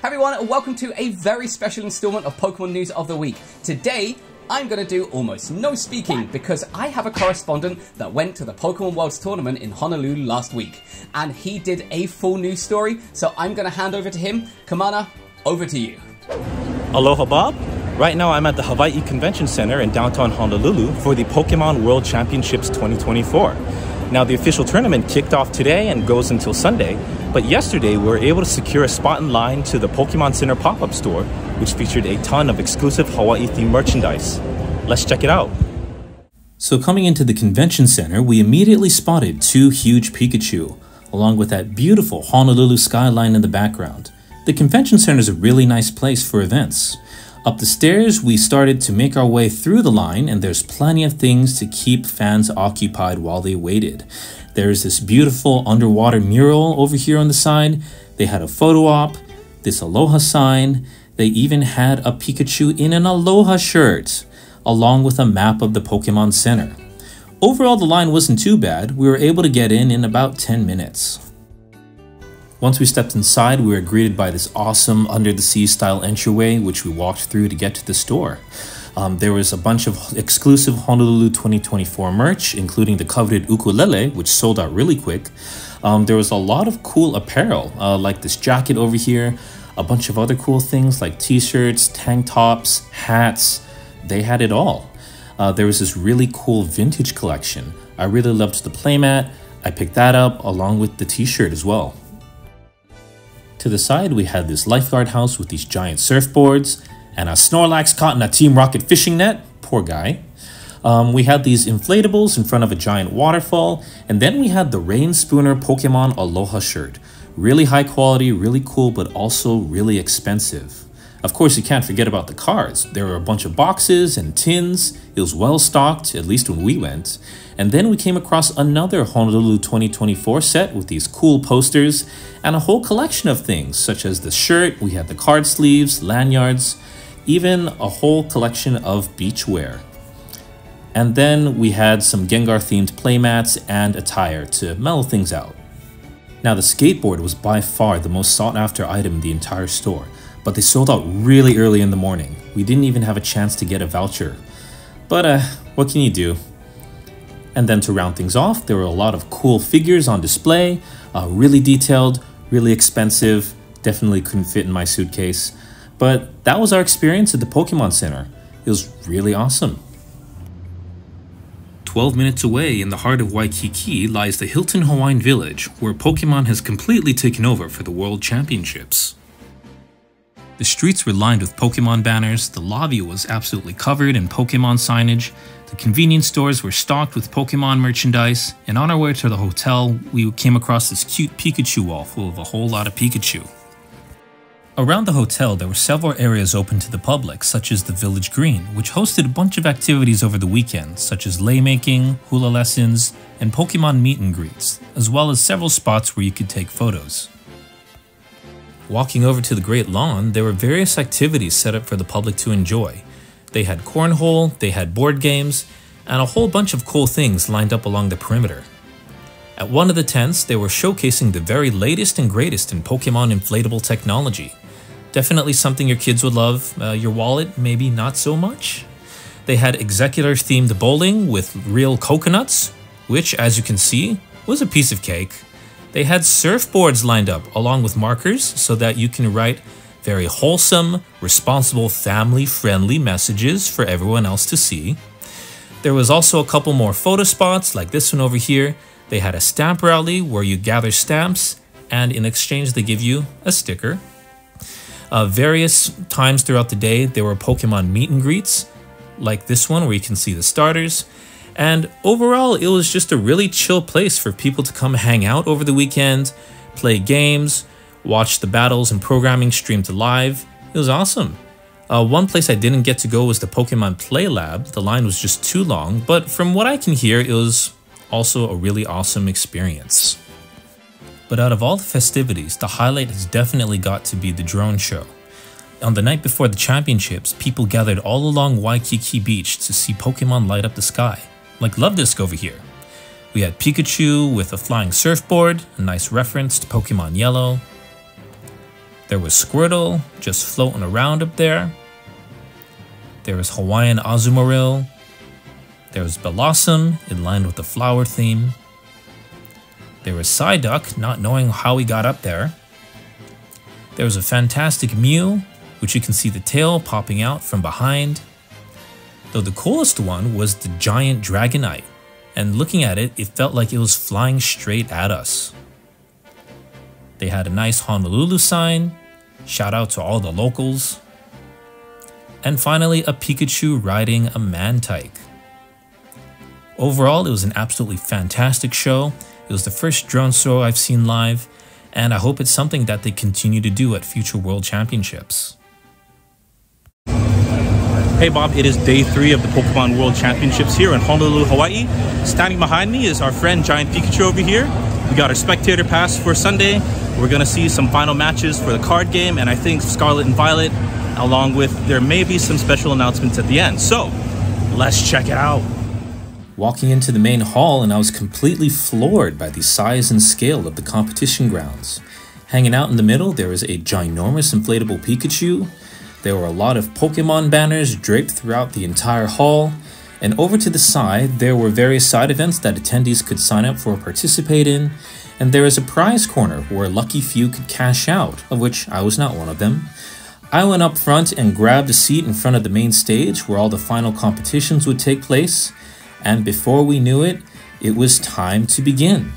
Hi everyone, and welcome to a very special installment of Pokemon News of the Week. Today, I'm going to do almost no speaking because I have a correspondent that went to the Pokemon Worlds tournament in Honolulu last week. And he did a full news story, so I'm going to hand over to him. Kamana, over to you. Aloha Bob. Right now I'm at the Hawaii Convention Center in downtown Honolulu for the Pokemon World Championships 2024. Now the official tournament kicked off today and goes until Sunday, but yesterday we were able to secure a spot in line to the Pokemon Center pop-up store, which featured a ton of exclusive Hawaii-themed merchandise. Let's check it out. So coming into the convention center, we immediately spotted two huge Pikachu, along with that beautiful Honolulu skyline in the background. The convention center is a really nice place for events. Up the stairs, we started to make our way through the line, and there's plenty of things to keep fans occupied while they waited. There's this beautiful underwater mural over here on the side. They had a photo op, this Aloha sign. They even had a Pikachu in an Aloha shirt, along with a map of the Pokemon Center. Overall, the line wasn't too bad. We were able to get in about 10 minutes. Once we stepped inside, we were greeted by this awesome under-the-sea style entryway, which we walked through to get to the store. There was a bunch of exclusive Honolulu 2024 merch, including the coveted ukulele, which sold out really quick. There was a lot of cool apparel, like this jacket over here, a bunch of other cool things like t-shirts, tank tops, hats. They had it all. There was this really cool vintage collection. I really loved the playmat. I picked that up along with the t-shirt as well. To the side, we had this lifeguard house with these giant surfboards, and a Snorlax caught in a Team Rocket fishing net. Poor guy. We had these inflatables in front of a giant waterfall, and then we had the Rain Spooner Pokemon Aloha shirt. Really high quality, really cool, but also really expensive. Of course, you can't forget about the cards. There were a bunch of boxes and tins. It was well stocked, at least when we went. And then we came across another Honolulu 2024 set with these cool posters and a whole collection of things, such as the shirt, we had the card sleeves, lanyards, even a whole collection of beachwear. And then we had some Gengar-themed playmats and attire to mellow things out. Now, the skateboard was by far the most sought-after item in the entire store, but they sold out really early in the morning. We didn't even have a chance to get a voucher. But what can you do? And then to round things off, there were a lot of cool figures on display, really detailed, really expensive, definitely couldn't fit in my suitcase. But that was our experience at the Pokemon Center. It was really awesome. 12 minutes away in the heart of Waikiki lies the Hilton Hawaiian Village, where Pokemon has completely taken over for the World Championships. The streets were lined with Pokemon banners, the lobby was absolutely covered in Pokemon signage, the convenience stores were stocked with Pokemon merchandise, and on our way to the hotel, we came across this cute Pikachu wall full of a whole lot of Pikachu. Around the hotel, there were several areas open to the public, such as the Village Green, which hosted a bunch of activities over the weekend, such as lei making, hula lessons, and Pokemon meet and greets, as well as several spots where you could take photos. Walking over to the Great Lawn, there were various activities set up for the public to enjoy. They had cornhole, they had board games, and a whole bunch of cool things lined up along the perimeter. At one of the tents, they were showcasing the very latest and greatest in Pokemon inflatable technology. Definitely something your kids would love, your wallet maybe not so much. They had executor-themed bowling with real coconuts, which, as you can see, was a piece of cake. They had surfboards lined up along with markers so that you can write very wholesome, responsible, family-friendly messages for everyone else to see. There was also a couple more photo spots like this one over here. They had a stamp rally where you gather stamps and in exchange they give you a sticker. Various times throughout the day there were Pokemon meet and greets like this one where you can see the starters. And overall, it was just a really chill place for people to come hang out over the weekend, play games, watch the battles and programming streamed live. It was awesome. One place I didn't get to go was the Pokemon Play Lab. The line was just too long, but from what I can hear, it was also a really awesome experience. But out of all the festivities, the highlight has definitely got to be the drone show. On the night before the championships, people gathered all along Waikiki Beach to see Pokemon light up the sky. Like Love Disc over here. We had Pikachu with a flying surfboard, a nice reference to Pokemon Yellow. There was Squirtle just floating around up there. There was Hawaiian Azumarill. There was Blossom in line with the flower theme. There was Psyduck not knowing how he got up there. There was a fantastic Mew, which you can see the tail popping out from behind. Though the coolest one was the giant Dragonite, and looking at it, it felt like it was flying straight at us. They had a nice Honolulu sign, shout out to all the locals. And finally, a Pikachu riding a Mantike. Overall, it was an absolutely fantastic show. It was the first drone show I've seen live, and I hope it's something that they continue to do at future World Championships. Hey Bob, it is day 3 of the Pokemon World Championships here in Honolulu, Hawaii. Standing behind me is our friend Giant Pikachu over here. We got our spectator pass for Sunday. We're gonna see some final matches for the card game, and I think Scarlet and Violet, along with there may be some special announcements at the end. So, let's check it out. Walking into the main hall, and I was completely floored by the size and scale of the competition grounds. Hanging out in the middle, there was a ginormous inflatable Pikachu. There were a lot of Pokemon banners draped throughout the entire hall, and over to the side, there were various side events that attendees could sign up for or participate in, and there was a prize corner where a lucky few could cash out, of which I was not one of them. I went up front and grabbed a seat in front of the main stage where all the final competitions would take place, and before we knew it, it was time to begin.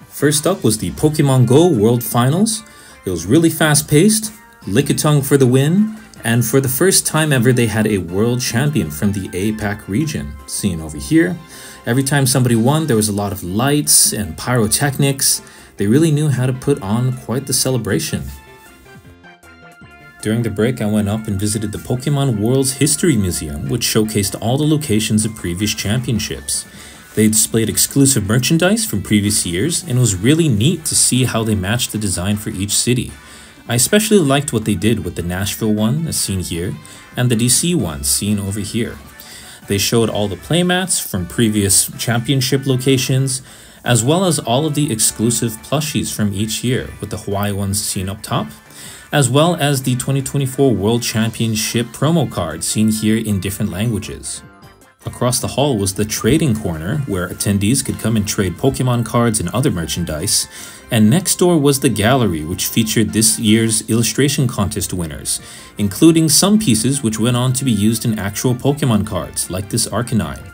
First up was the Pokemon Go World Finals. It was really fast-paced, Lickitung for the win, and for the first time ever they had a world champion from the APAC region. Seen over here, every time somebody won there was a lot of lights and pyrotechnics. They really knew how to put on quite the celebration. During the break, I went up and visited the Pokemon World's History Museum, which showcased all the locations of previous championships. They displayed exclusive merchandise from previous years, and it was really neat to see how they matched the design for each city. I especially liked what they did with the Nashville one, as seen here, and the DC one, seen over here. They showed all the playmats from previous championship locations, as well as all of the exclusive plushies from each year, with the Hawaii ones seen up top, as well as the 2024 World Championship promo card seen here in different languages. Across the hall was the trading corner, where attendees could come and trade Pokemon cards and other merchandise, and next door was the gallery, which featured this year's illustration contest winners, including some pieces which went on to be used in actual Pokemon cards, like this Arcanine.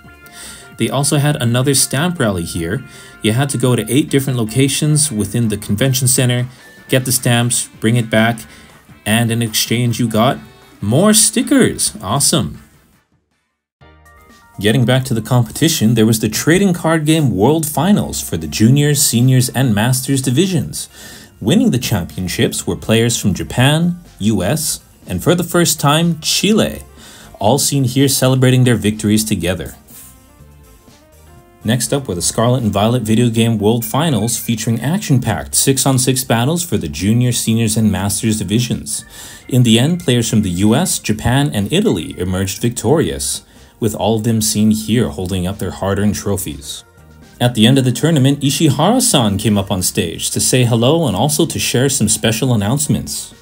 They also had another stamp rally here. You had to go to 8 different locations within the convention center, get the stamps, bring it back, and in exchange you got more stickers. Awesome. Getting back to the competition, there was the Trading Card Game World Finals for the Juniors, Seniors, and Masters divisions. Winning the championships were players from Japan, US, and for the first time, Chile, all seen here celebrating their victories together. Next up were the Scarlet and Violet Video Game World Finals featuring action-packed 6-on-6 battles for the Junior, Seniors, and Masters divisions. In the end, players from the US, Japan, and Italy emerged victorious, with all of them seen here holding up their hard-earned trophies. At the end of the tournament, Ishihara-san came up on stage to say hello and also to share some special announcements.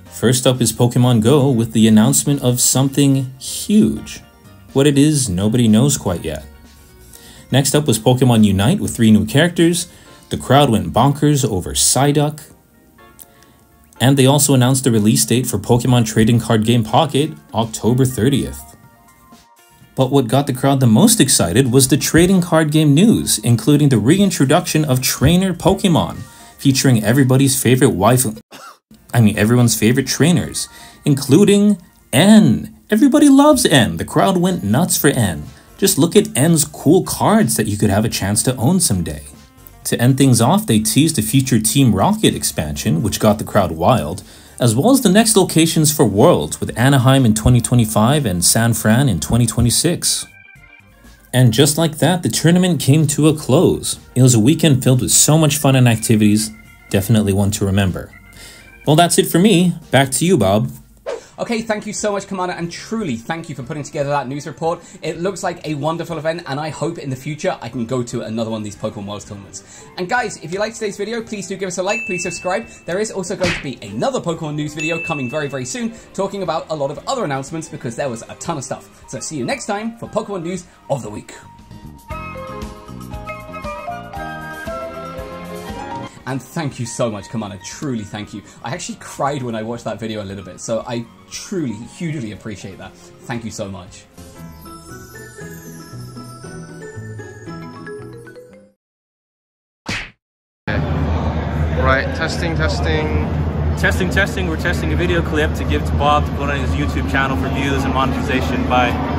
First up is Pokemon Go with the announcement of something huge. What it is, nobody knows quite yet. Next up was Pokemon Unite with 3 new characters. The crowd went bonkers over Psyduck. And they also announced the release date for Pokemon Trading Card Game Pocket, October 30th. But what got the crowd the most excited was the trading card game news, including the reintroduction of Trainer Pokemon, featuring everybody's favorite everyone's favorite trainers, including N. Everybody loves N. The crowd went nuts for N. Just look at N's cool cards that you could have a chance to own someday. To end things off, they teased a future Team Rocket expansion, which got the crowd wild, as well as the next locations for Worlds with Anaheim in 2025 and San Fran in 2026. And just like that, the tournament came to a close. It was a weekend filled with so much fun and activities, definitely one to remember. Well, that's it for me. Back to you, Bob. Okay, thank you so much, Kamana, and truly thank you for putting together that news report. It looks like a wonderful event, and I hope in the future I can go to another one of these Pokemon Worlds tournaments. And guys, if you liked today's video, please do give us a like, please subscribe. There is also going to be another Pokemon news video coming very, very soon, talking about a lot of other announcements because there was a ton of stuff. So see you next time for Pokemon News of the Week. And thank you so much, Kamana, truly thank you. I actually cried when I watched that video a little bit, so I truly, hugely appreciate that. Thank you so much. Right, testing. Testing. We're testing a video clip to give to Bob to put on his YouTube channel for views and monetization. Bye.